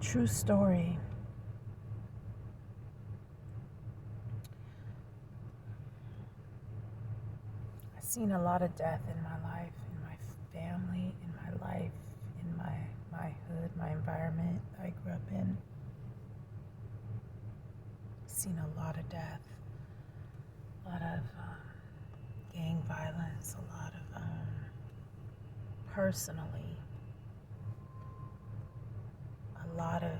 True story. I've seen a lot of death in my life, in my family, in my life, in my hood, my environment that I grew up in. I've seen a lot of death, a lot of gang violence, a lot of personally, a lot of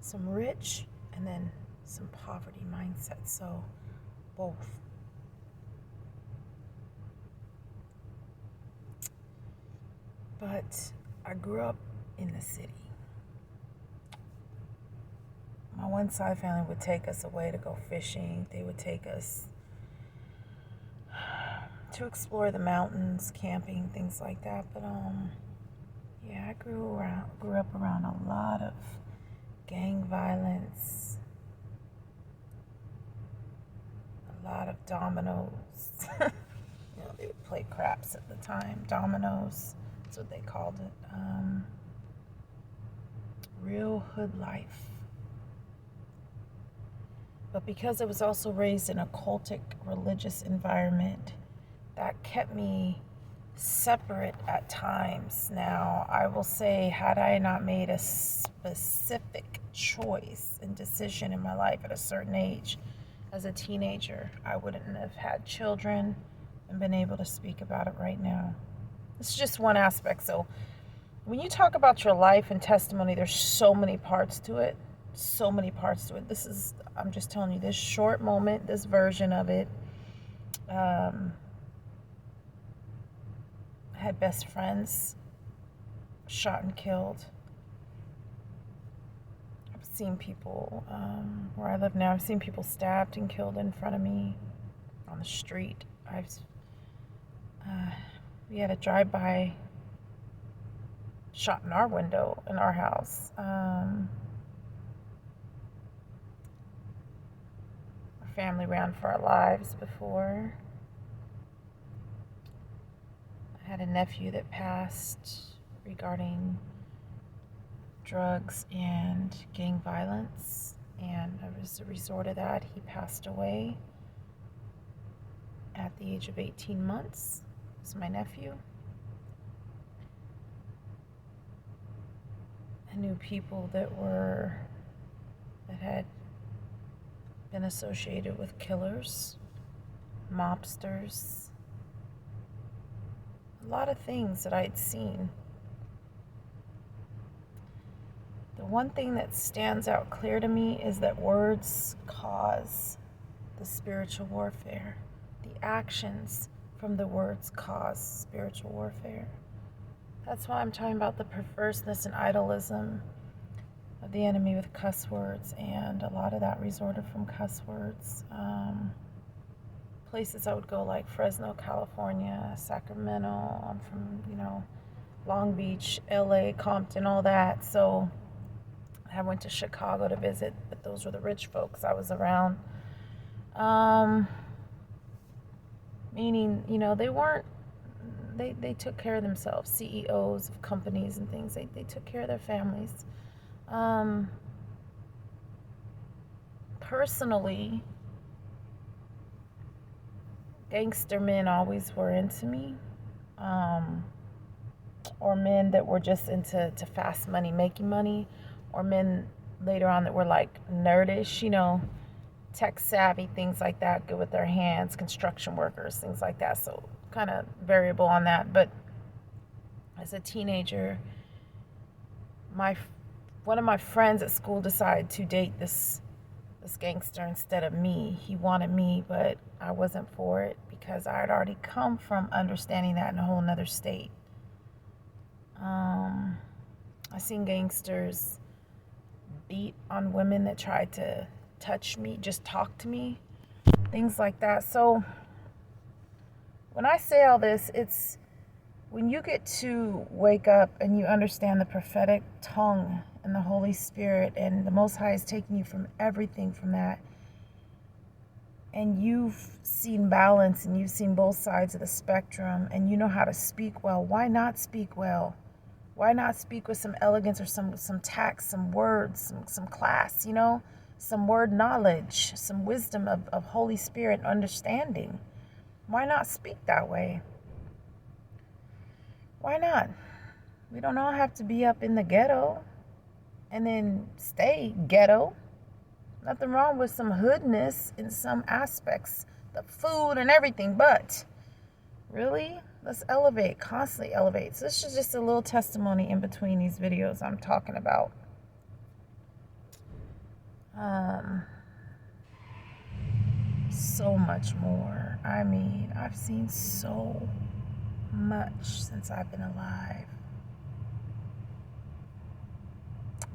some rich and then some poverty mindset. So both. But I grew up in the city. My one side family would take us away to go fishing. They would take us to explore the mountains, camping, things like that. But yeah, I grew up around a lot of gang violence, a lot of dominoes. They would play craps at the time. Dominoes, that's what they called it. Real hood life. But because I was also raised in a cultic religious environment, that kept me separate at times. Now, I will say, had I not made a specific choice and decision in my life at a certain age, as a teenager, I wouldn't have had children and been able to speak about it right now. This is just one aspect. So when you talk about your life and testimony, there's so many parts to it. So many parts to it. I'm just telling you, this short moment, this version of it. I had best friends shot and killed. I've seen people, where I live now, I've seen people stabbed and killed in front of me on the street. We had a drive-by shot in our window in our house. Our family ran for our lives before. I had a nephew that passed regarding drugs and gang violence, and as a result of that, he passed away at the age of 18 months. This is my nephew. I knew people that had been associated with killers, mobsters, a lot of things that I'd seen. The one thing that stands out clear to me is that words cause the spiritual warfare. The actions from the words cause spiritual warfare. That's why I'm talking about the perverseness and idolism of the enemy with cuss words, and a lot of that resorted from cuss words. Places I would go like Fresno, California, Sacramento. I'm from, Long Beach, LA, Compton, all that. So I went to Chicago to visit, but those were the rich folks I was around. Meaning, they took care of themselves. CEOs of companies and things, they took care of their families. Personally, gangster men always were into me, or men that were just into fast money, making money, or men later on that were like nerdish, tech savvy, things like that, good with their hands, construction workers, things like that. So kind of variable on that. But as a teenager, one of my friends at school decided to date this gangster instead of me. He wanted me, but I wasn't for it because I had already come from understanding that in a whole nother state. I seen gangsters beat on women that tried to touch me, just talk to me, things like that. So when I say all this, it's when you get to wake up and you understand the prophetic tongue and the Holy Spirit, and the Most High is taking you from everything from that, and you've seen balance and you've seen both sides of the spectrum, and you know how to speak well. Why not speak well Why not speak with some elegance or some tact, some words, some class, you know, some word knowledge, some wisdom of Holy Spirit understanding? Why not speak that way? Why not? We don't all have to be up in the ghetto and then stay ghetto. Nothing wrong with some hoodness in some aspects, the food and everything, but really, let's elevate, constantly elevate. So this is just a little testimony in between these videos I'm talking about. So much more. I mean, I've seen so much since I've been alive.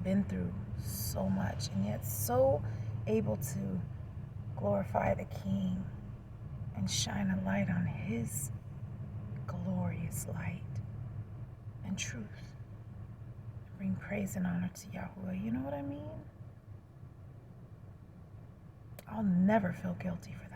Been through so much, and yet so able to glorify the King and shine a light on his glorious light and truth. Bring praise and honor to Yahuwah. You know what I mean? I'll never feel guilty for that.